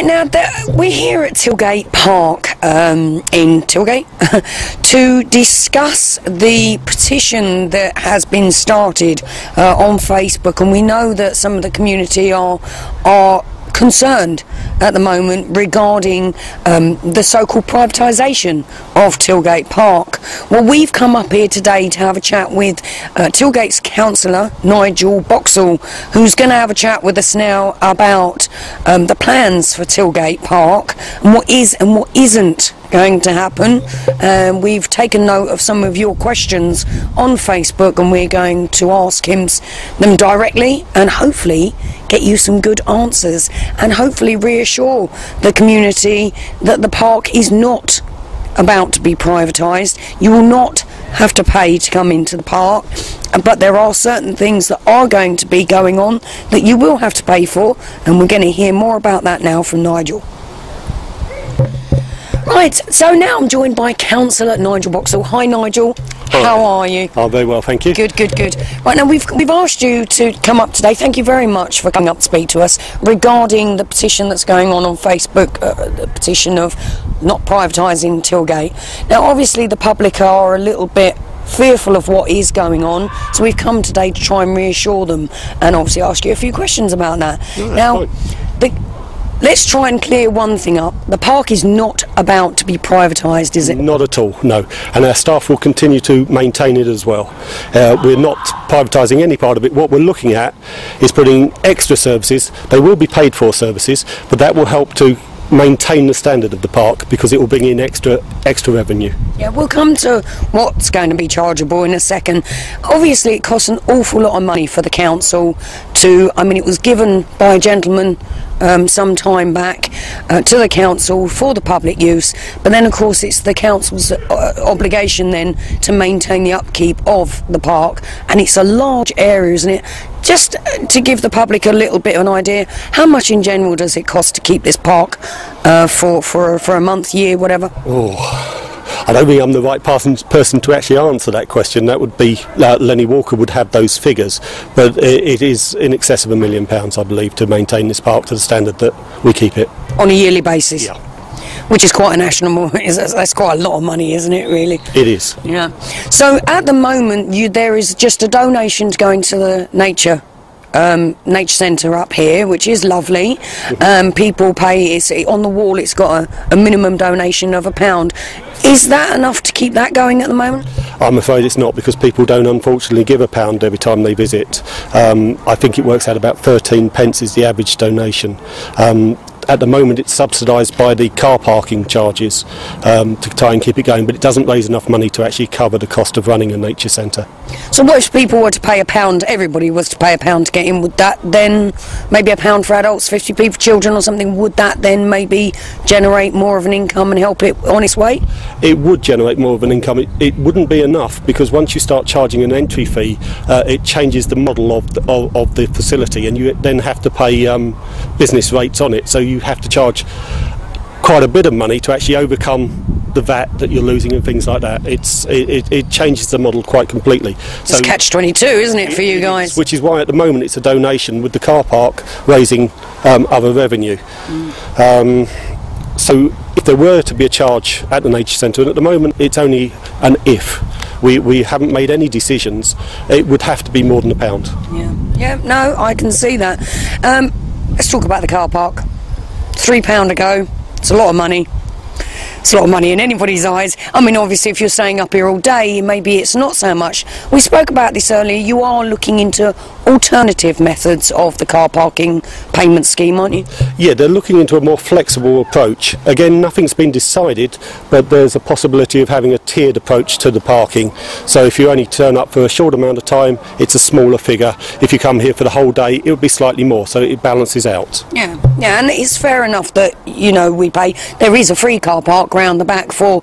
Right now, we're here at Tilgate Park in Tilgate to discuss the petition that has been started on Facebook, and we know that some of the community are concerned at the moment regarding the so-called privatisation of Tilgate Park. Well, we've come up here today to have a chat with Tilgate's Councillor, Nigel Boxall, who's going to have a chat with us now about the plans for Tilgate Park and what is and what isn't going to happen. We've taken note of some of your questions on Facebook, and we're going to ask him them directly and hopefully get you some good answers, and hopefully reassure the community that the park is not about to be privatised. You will not have to pay to come into the park, but there are certain things that are going to be going on that you will have to pay for, and we're going to hear more about that now from Nigel. Right, so now I'm joined by Councillor Nigel Boxall. Hi Nigel, how are you? Oh, very well, thank you. Good, good, good. Right, now we've asked you to come up today. Thank you very much for coming up to speak to us regarding the petition that's going on Facebook, the petition of not privatising Tilgate. Now obviously the public are a little bit fearful of what is going on, so we've come today to try and reassure them and obviously ask you a few questions about that. Yeah, now, let's try and clear one thing up. The park is not about to be privatised, is it? Not at all, no. And our staff will continue to maintain it as well. We're not privatising any part of it. What we're looking at is putting extra services. They will be paid for services, but that will help to maintain the standard of the park because it will bring in extra revenue. Yeah, we'll come to what's going to be chargeable in a second. Obviously it costs an awful lot of money for the council to, I mean, it was given by a gentleman some time back to the council for the public use, but then of course it's the council's obligation then to maintain the upkeep of the park, and it's a large area, isn't it? Just to give the public a little bit of an idea, how much in general does it cost to keep this park for a month, year, whatever? Oh, I don't think I'm the right person to actually answer that question. That would be Lenny Walker would have those figures, but it is in excess of £1 million, I believe, to maintain this park to the standard that we keep it. On a yearly basis? Yeah. Which is quite an astronomical, that's quite a lot of money, isn't it, really? It is. Yeah. So at the moment there is just a donation going to the nature centre up here, which is lovely. People pay, it's on the wall, it's got a minimum donation of £1. Is that enough to keep that going at the moment? I'm afraid it's not, because people don't unfortunately give £1 every time they visit. I think it works out about 13p is the average donation. At the moment it's subsidised by the car parking charges to try and keep it going, but it doesn't raise enough money to actually cover the cost of running a nature centre. So what if people were to pay £1, everybody was to pay £1 to get in, would that then, maybe £1 for adults, 50p for children or something, would that then maybe generate more of an income and help it on its way? It would generate more of an income. It wouldn't be enough, because once you start charging an entry fee, it changes the model of the facility, and you then have to pay business rates on it, so you have to charge quite a bit of money to actually overcome the VAT that you're losing and things like that. It changes the model quite completely. It's catch-22, isn't it, for you guys? Which is why at the moment it's a donation, with the car park raising other revenue. So if there were to be a charge at the nature centre, and at the moment it's only an if, we haven't made any decisions, it would have to be more than £1. Yeah, no, I can see that. Let's talk about the car park. £3 a go, it's a lot of money. It's a lot of money in anybody's eyes. I mean, obviously if you're staying up here all day, maybe it's not so much. We spoke about this earlier, you are looking into alternative methods of the car parking payment scheme, aren't you? Yeah, they're looking into a more flexible approach. Again, nothing's been decided, but there's a possibility of having a tiered approach to the parking. So if you only turn up for a short amount of time, it's a smaller figure. If you come here for the whole day, it would be slightly more, so it balances out. Yeah, and it's fair enough that, you know, we pay. There is a free car park round the back for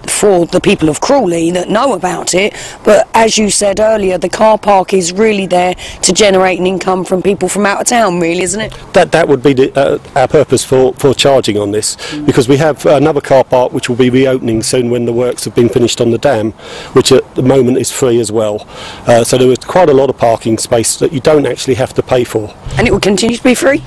the people of Crawley that know about it, but as you said earlier, the car park is really there to generate an income from people from out of town, really, isn't it? That would be our purpose for charging on this, because we have another car park which will be reopening soon when the works have been finished on the dam, which at the moment is free as well. So there is quite a lot of parking space that you don't actually have to pay for. And it will continue to be free?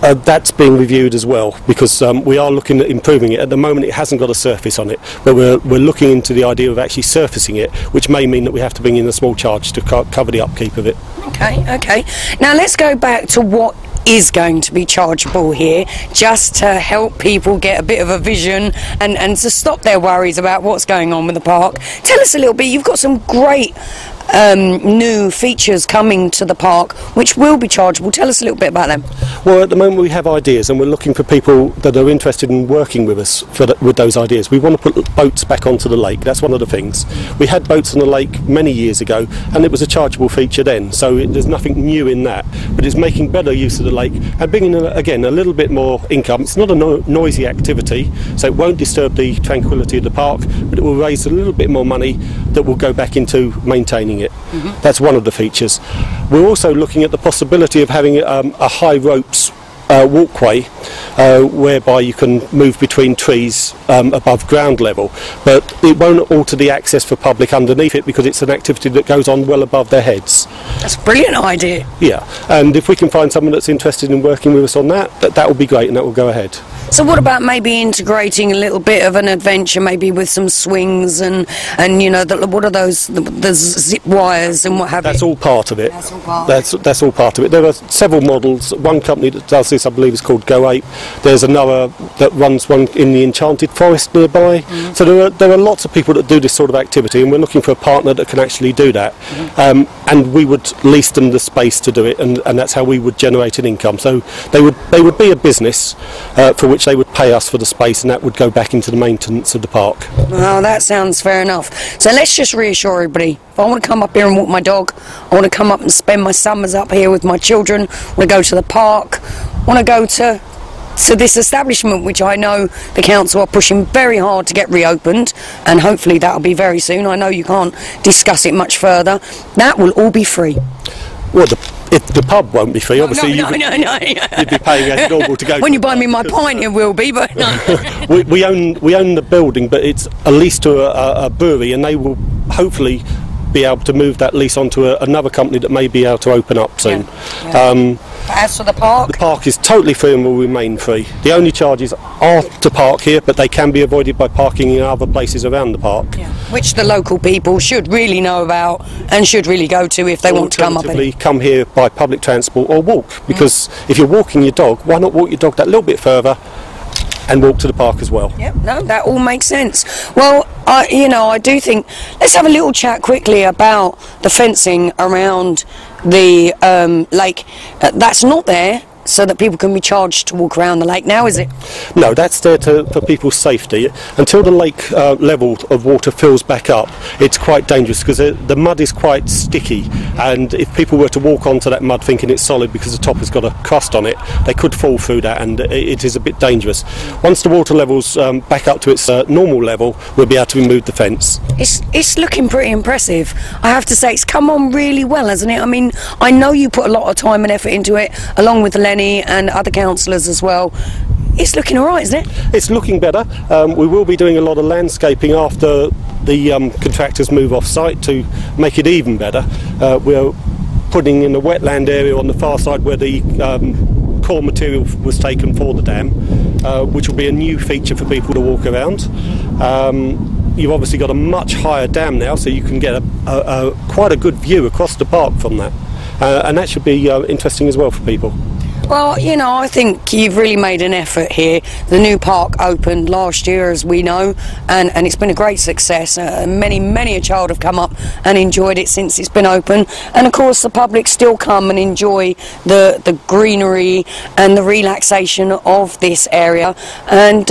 That's being reviewed as well, because we are looking at improving it. At the moment it hasn't got a surface on it, but we're looking into the idea of actually surfacing it, which may mean that we have to bring in a small charge to cover the upkeep of it. Okay. Now let's go back to what is going to be chargeable here, just to help people get a bit of a vision and to stop their worries about what's going on with the park. Tell us a little bit. You've got some great new features coming to the park which will be chargeable. Tell us a little bit about them. Well, at the moment we have ideas, and we're looking for people that are interested in working with us with those ideas. We want to put boats back onto the lake. That's one of the things. We had boats on the lake many years ago, and it was a chargeable feature then, so there's nothing new in that, but it's making better use of the lake and bringing in, again, a little bit more income. It's not a noisy activity, so it won't disturb the tranquility of the park, but it will raise a little bit more money that will go back into maintaining it. That's one of the features. We're also looking at the possibility of having a high ropes walkway whereby you can move between trees above ground level, but it won't alter the access for public underneath it, because it's an activity that goes on well above their heads. That's a brilliant idea. Yeah, and if we can find someone that's interested in working with us on that will be great, and that will go ahead. So what about maybe integrating a little bit of an adventure, maybe with some swings and you know, what are those, the zip wires and what have you? That's all part of it. That's all part. That's all part of it. There are several models. One company that does this, I believe, is called Go Ape. There's another that runs one in the Enchanted Forest nearby. So there are lots of people that do this sort of activity, and we're looking for a partner that can actually do that. And we would lease them the space to do it, and that's how we would generate an income. So they would be a business for which they would pay us for the space, and that would go back into the maintenance of the park. Well, that sounds fair enough. So let's just reassure everybody. If I want to come up here and walk my dog, I want to come up and spend my summers up here with my children, I want to go to the park, I want to go to this establishment, which I know the council are pushing very hard to get reopened, and hopefully that'll be very soon. I know you can't discuss it much further. That will all be free. Well, the pub won't be free, obviously. No. You'd be paying as normal to go. When you buy me my pint, it will be, but no. we own the building, but it's a lease to a brewery, and they will hopefully be able to move that lease onto another company that may be able to open up soon. As for the park is totally free and will remain free. The only charges are to park here, but they can be avoided by parking in other places around the park. Which the local people should really know about and should really go to if they want to come up. Come here by public transport or walk, because if you're walking your dog, why not walk your dog that little bit further and walk to the park as well? Yep, no, that all makes sense. Well, I do think, let's have a little chat quickly about the fencing around the lake. That's not there so that people can be charged to walk around the lake now, is it? No, that's there for people's safety. Until the lake level of water fills back up, it's quite dangerous, because the mud is quite sticky, and if people were to walk onto that mud thinking it's solid because the top has got a crust on it, they could fall through that, and it is a bit dangerous. Once the water level's back up to its normal level, we'll be able to remove the fence. It's looking pretty impressive. I have to say, it's come on really well, hasn't it? I mean, I know you put a lot of time and effort into it, along with Lenny and other councillors as well. It's looking alright, isn't it? It's looking better. We will be doing a lot of landscaping after the contractors move off site to make it even better. We're putting in a wetland area on the far side where the core material was taken for the dam, which will be a new feature for people to walk around. You've obviously got a much higher dam now, so you can get quite a good view across the park from that, and that should be interesting as well for people. Well, I think you've really made an effort here. The new park opened last year, as we know, and it's been a great success. Many a child have come up and enjoyed it since it's been open, and of course the public still come and enjoy the greenery and the relaxation of this area, and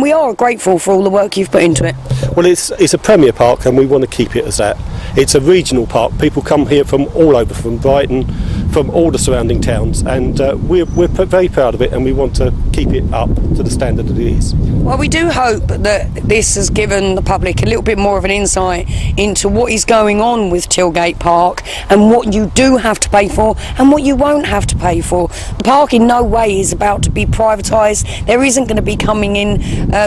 we are grateful for all the work you've put into it. Well, it's a premier park, and we want to keep it as that. It's a regional park. People come here from all over, from Brighton, from all the surrounding towns, and we're very proud of it, and we want to keep it up to the standard that it is. Well, we do hope that this has given the public a little bit more of an insight into what is going on with Tilgate Park, and what you do have to pay for and what you won't have to pay for. The park in no way is about to be privatised. There isn't going to be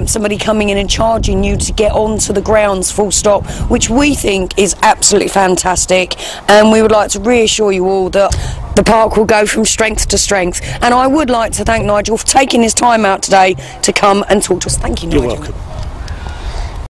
somebody coming in and charging you to get onto the grounds, full stop, which we think is absolutely fantastic, and we would like to reassure you all that the park will go from strength to strength. And I would like to thank Nigel for taking his time out today to come and talk to us. Thank you, Nigel. You're welcome.